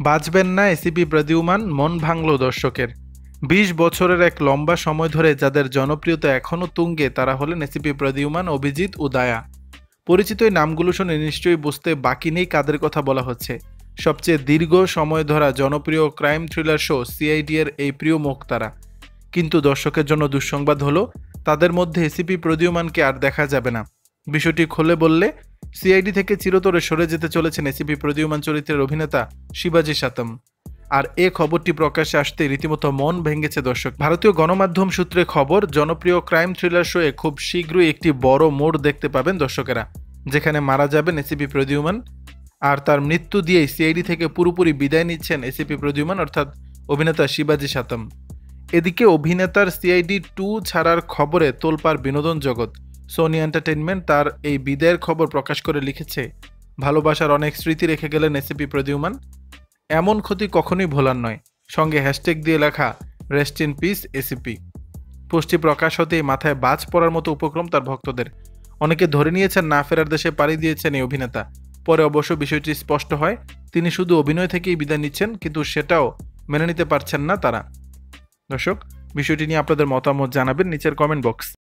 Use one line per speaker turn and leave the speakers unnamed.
বাঁচবেন না এসিপি প্রদ্যুমান, মন ভাঙল দর্শকের। ২০ বছরের এক লম্বা সময় ধরে যাদের জনপ্রিয়তা এখনও তুঙ্গে তারা হলেন এসিপি প্রদ্যুমান, অভিজিৎ ও দায়া। পরিচিত এই নামগুলো শুনে নিশ্চয়ই বুঝতে বাকি নেই কাদের কথা বলা হচ্ছে। সবচেয়ে দীর্ঘ সময় ধরা জনপ্রিয় ক্রাইম থ্রিলার শো সিআইডি এর এই প্রিয় মুখ তারা। কিন্তু দর্শকের জন্য দুঃসংবাদ হলো, তাদের মধ্যে এসিপি প্রদ্যুমানকে আর দেখা যাবে না। বিষয়টি খুলে বললে, সিআইডি থেকে চিরতরে সরে যেতে চলেছেন এসিপি প্রদ্যুমান চরিত্রের অভিনেতা শিবাজি সাতম। আর এ খবরটি প্রকাশ্যে আসতে রীতিমতো মন ভেঙেছে দর্শক। ভারতীয় গণমাধ্যম সূত্রে খবর, জনপ্রিয় ক্রাইম থ্রিলার শোয়ে খুব শীঘ্রই একটি বড় মোড় দেখতে পাবেন দর্শকেরা, যেখানে মারা যাবেন এসিপি প্রদ্যুমান। আর তার মৃত্যু দিয়েই সিআইডি থেকে পুরোপুরি বিদায় নিচ্ছেন এসিপি প্রদ্যুমান অর্থাৎ অভিনেতা শিবাজি সাতম। এদিকে অভিনেতার সিআইডি 2 ছাড়ার খবরে তোলপাড় বিনোদন জগৎ। সোনি এন্টারটেইনমেন্ট তার এই বিদায়ের খবর প্রকাশ করে লিখেছে, ভালোবাসার অনেক স্মৃতি রেখে গেলেন এসিপি প্রদ্যুমান, এমন ক্ষতি কখনোই ভোলার নয়। সঙ্গে হ্যাশট্যাগ দিয়ে লেখা রেস্ট ইন পিস এসিপি। পোস্টটি প্রকাশ হতেই মাথায় বাজ পড়ার মতো উপক্রম তার ভক্তদের। অনেকে ধরে নিয়েছেন না ফেরার দেশে পাড়ি দিয়েছেন এই অভিনেতা। পরে অবশ্য বিষয়টি স্পষ্ট হয়, তিনি শুধু অভিনয় থেকেই বিদায় নিচ্ছেন, কিন্তু সেটাও মেনে নিতে পারছেন না তারা। দর্শক, বিষয়টি নিয়ে আপনাদের মতামত জানাবেন নিচের কমেন্ট বক্স।